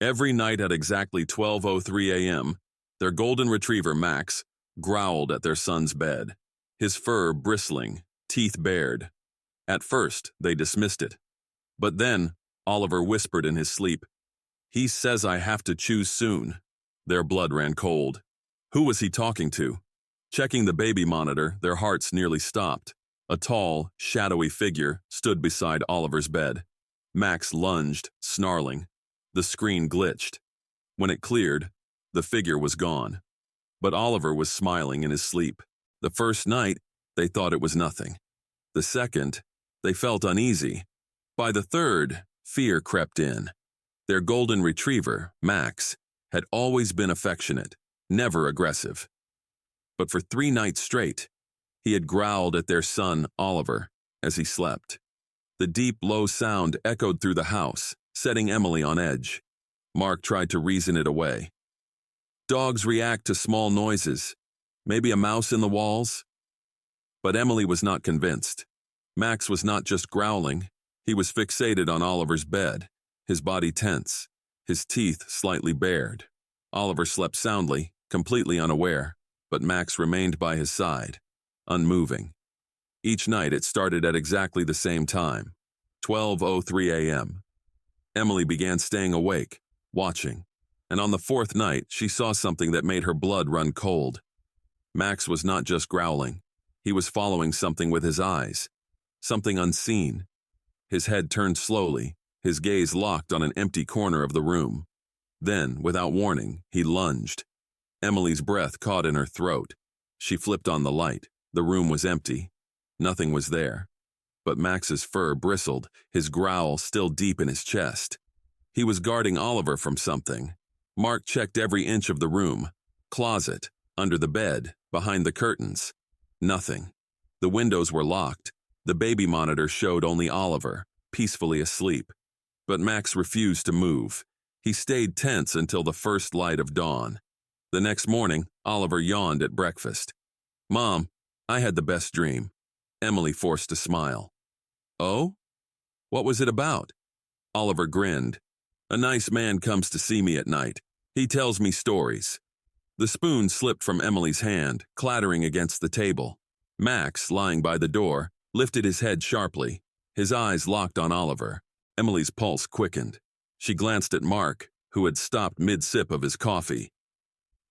Every night at exactly 12:03 a.m., their golden retriever, Max, growled at their son's bed, his fur bristling, teeth bared. At first, they dismissed it. But then, Oliver whispered in his sleep, "He says I have to choose soon." Their blood ran cold. Who was he talking to? Checking the baby monitor, their hearts nearly stopped. A tall, shadowy figure stood beside Oliver's bed. Max lunged, snarling. The screen glitched. When it cleared, the figure was gone. But Oliver was smiling in his sleep. The first night, they thought it was nothing. The second, they felt uneasy. By the third, fear crept in. Their golden retriever, Max, had always been affectionate, never aggressive. But for 3 nights straight, he had growled at their son, Oliver, as he slept. The deep, low sound echoed through the house, setting Emily on edge. Mark tried to reason it away. Dogs react to small noises, maybe a mouse in the walls. But Emily was not convinced. Max was not just growling, he was fixated on Oliver's bed, his body tense, his teeth slightly bared. Oliver slept soundly, completely unaware, but Max remained by his side, unmoving. Each night it started at exactly the same time, 12:03 a.m. Emily began staying awake, watching, and on the 4th night she saw something that made her blood run cold. Max was not just growling, he was following something with his eyes, something unseen. His head turned slowly, his gaze locked on an empty corner of the room. Then, without warning, he lunged. Emily's breath caught in her throat. She flipped on the light. The room was empty. Nothing was there. But Max's fur bristled, his growl still deep in his chest. He was guarding Oliver from something. Mark checked every inch of the room. Closet, under the bed, behind the curtains. Nothing. The windows were locked. The baby monitor showed only Oliver, peacefully asleep. But Max refused to move. He stayed tense until the first light of dawn. The next morning, Oliver yawned at breakfast. "Mom, I had the best dream." Emily forced a smile. "Oh? What was it about?" Oliver grinned. "A nice man comes to see me at night. He tells me stories." The spoon slipped from Emily's hand, clattering against the table. Max, lying by the door, lifted his head sharply. His eyes locked on Oliver. Emily's pulse quickened. She glanced at Mark, who had stopped mid-sip of his coffee.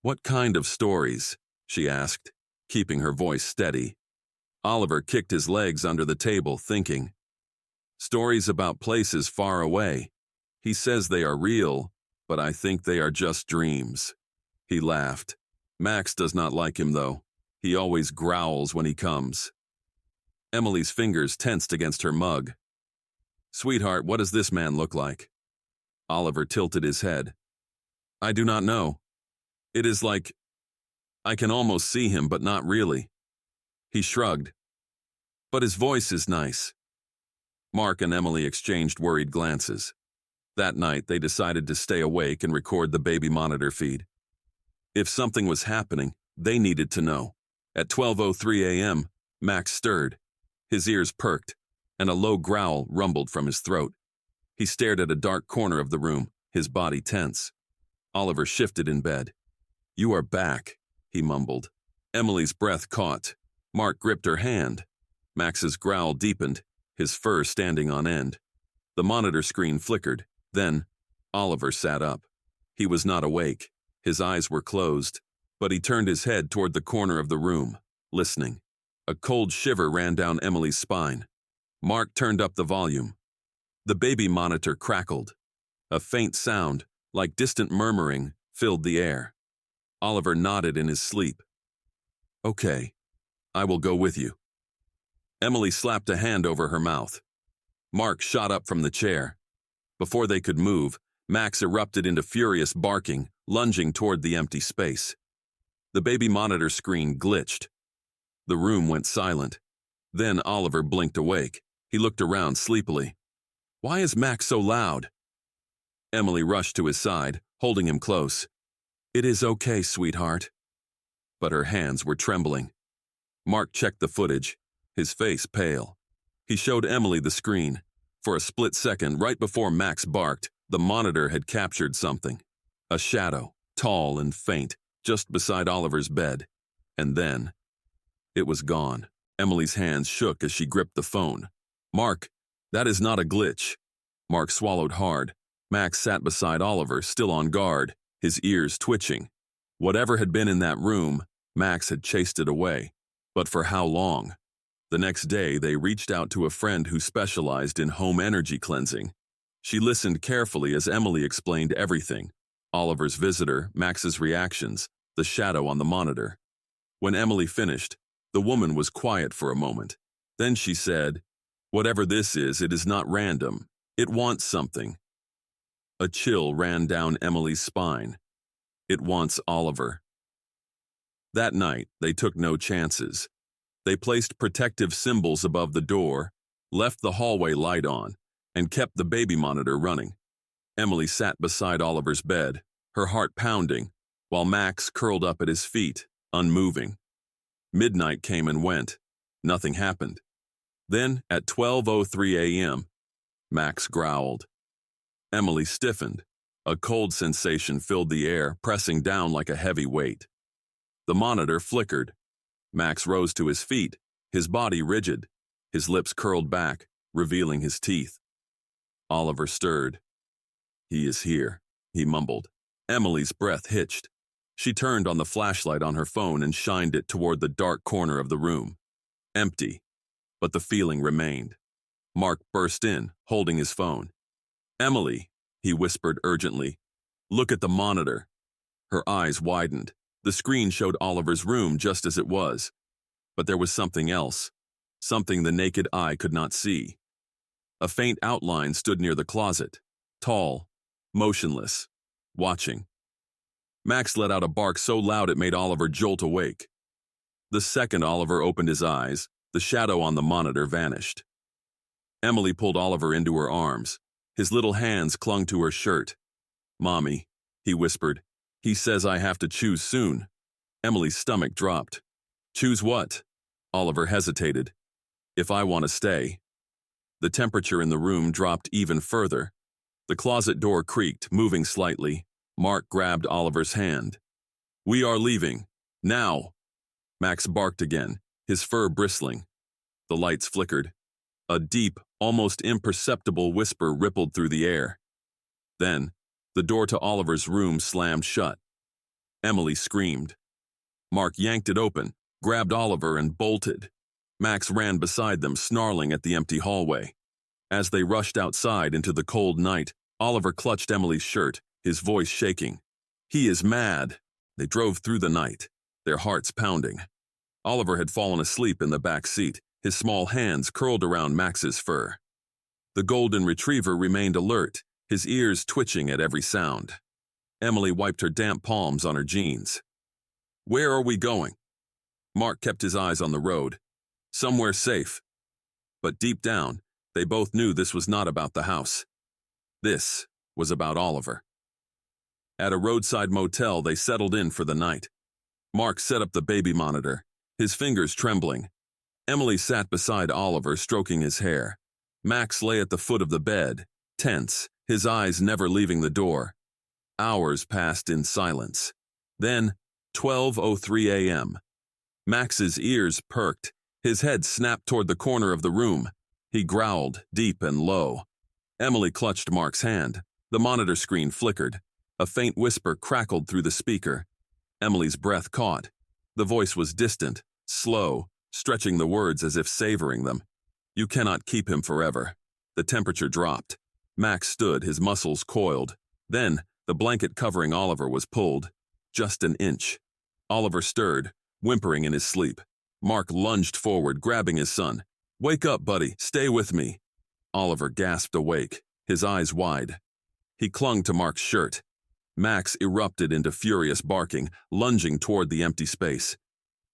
"What kind of stories?" she asked, keeping her voice steady. Oliver kicked his legs under the table, thinking. "Stories about places far away. He says they are real, but I think they are just dreams." He laughed. "Max does not like him, though. He always growls when he comes." Emily's fingers tensed against her mug. "Sweetheart, what does this man look like?" Oliver tilted his head. "I do not know. It is like I can almost see him, but not really." He shrugged. "But his voice is nice." Mark and Emily exchanged worried glances. That night, they decided to stay awake and record the baby monitor feed. If something was happening, they needed to know. At 12:03 a.m., Max stirred. His ears perked, and a low growl rumbled from his throat. He stared at a dark corner of the room, his body tense. Oliver shifted in bed. "You are back," he mumbled. Emily's breath caught. Mark gripped her hand. Max's growl deepened, his fur standing on end. The monitor screen flickered. Then, Oliver sat up. He was not awake. His eyes were closed, but he turned his head toward the corner of the room, listening. A cold shiver ran down Emily's spine. Mark turned up the volume. The baby monitor crackled. A faint sound, like distant murmuring, filled the air. Oliver nodded in his sleep. "Okay, I will go with you." Emily slapped a hand over her mouth. Mark shot up from the chair. Before they could move, Max erupted into furious barking, lunging toward the empty space. The baby monitor screen glitched. The room went silent. Then Oliver blinked awake. He looked around sleepily. "Why is Max so loud?" Emily rushed to his side, holding him close. "It is okay, sweetheart." But her hands were trembling. Mark checked the footage, his face pale. He showed Emily the screen. For a split second, right before Max barked, The monitor had captured something. A shadow, tall and faint, just beside Oliver's bed. And then, it was gone. Emily's hands shook as she gripped the phone. "Mark, that is not a glitch." Mark swallowed hard. Max sat beside Oliver, still on guard, his ears twitching. Whatever had been in that room, Max had chased it away. But for how long? The next day, they reached out to a friend who specialized in home energy cleansing. She listened carefully as Emily explained everything: Oliver's visitor, Max's reactions, the shadow on the monitor. When Emily finished, the woman was quiet for a moment. Then she said, "Whatever this is, it is not random. It wants something." A chill ran down Emily's spine. It wants Oliver. That night, they took no chances. They placed protective symbols above the door, left the hallway light on, and kept the baby monitor running. Emily sat beside Oliver's bed, her heart pounding, while Max curled up at his feet, unmoving. Midnight came and went. Nothing happened. Then, at 12:03 a.m., Max growled. Emily stiffened. A cold sensation filled the air, pressing down like a heavy weight. The monitor flickered. Max rose to his feet, his body rigid, his lips curled back, revealing his teeth. Oliver stirred. "He is here," he mumbled. Emily's breath hitched. She turned on the flashlight on her phone and shined it toward the dark corner of the room. Empty, but the feeling remained. Mark burst in, holding his phone. "Emily," he whispered urgently, "look at the monitor." Her eyes widened. The screen showed Oliver's room just as it was. But there was something else, something the naked eye could not see. A faint outline stood near the closet, tall, motionless, watching. Max let out a bark so loud it made Oliver jolt awake. The second Oliver opened his eyes, the shadow on the monitor vanished. Emily pulled Oliver into her arms. His little hands clung to her shirt. "Mommy," he whispered. "He says I have to choose soon." Emily's stomach dropped. "Choose what?" Oliver hesitated. "If I want to stay." The temperature in the room dropped even further. The closet door creaked, moving slightly. Mark grabbed Oliver's hand. "We are leaving. Now!" Max barked again, his fur bristling. The lights flickered. A deep, almost imperceptible whisper rippled through the air. Then, the door to Oliver's room slammed shut. Emily screamed. Mark yanked it open, grabbed Oliver, and bolted. Max ran beside them, snarling at the empty hallway. As they rushed outside into the cold night, Oliver clutched Emily's shirt, his voice shaking. "He is mad." They drove through the night, their hearts pounding. Oliver had fallen asleep in the back seat, his small hands curled around Max's fur. The golden retriever remained alert, his ears twitching at every sound. Emily wiped her damp palms on her jeans. "Where are we going?" Mark kept his eyes on the road. "Somewhere safe." But deep down, they both knew this was not about the house. This was about Oliver. At a roadside motel, they settled in for the night. Mark set up the baby monitor, his fingers trembling. Emily sat beside Oliver, stroking his hair. Max lay at the foot of the bed, tense, his eyes never leaving the door. Hours passed in silence. Then, 12:03 a.m. Max's ears perked. His head snapped toward the corner of the room. He growled, deep and low. Emily clutched Mark's hand. The monitor screen flickered. A faint whisper crackled through the speaker. Emily's breath caught. The voice was distant, slow, stretching the words as if savoring them. "You cannot keep him forever." The temperature dropped. Max stood, his muscles coiled. Then, the blanket covering Oliver was pulled. Just an inch. Oliver stirred, whimpering in his sleep. Mark lunged forward, grabbing his son. "Wake up, buddy. Stay with me." Oliver gasped awake, his eyes wide. He clung to Mark's shirt. Max erupted into furious barking, lunging toward the empty space.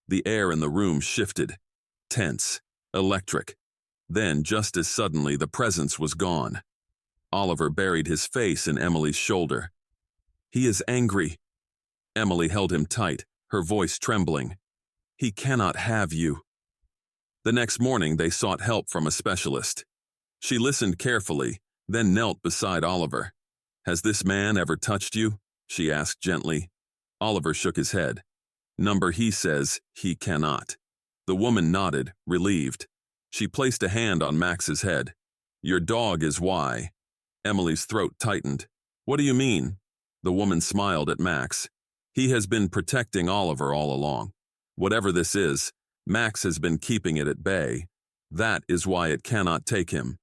The air in the room shifted. Tense, electric. Then, just as suddenly, the presence was gone. Oliver buried his face in Emily's shoulder. "He is angry." Emily held him tight, her voice trembling. "He cannot have you." The next morning, they sought help from a specialist. She listened carefully, then knelt beside Oliver. Has this man ever touched you? She asked gently. Oliver shook his head. Number he says he cannot. The woman nodded, relieved. She placed a hand on Max's head. Your dog is why. Emily's throat tightened. What do you mean? The woman smiled at Max. He has been protecting Oliver all along. Whatever this is, Max has been keeping it at bay. That is why it cannot take him.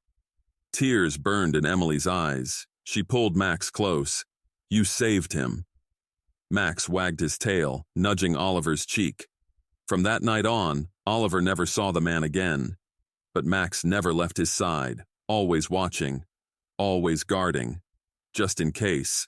Tears burned in Emily's eyes. She pulled Max close. You saved him. Max wagged his tail, nudging Oliver's cheek. From that night on, Oliver never saw the man again. But Max never left his side, always watching, always guarding, just in case.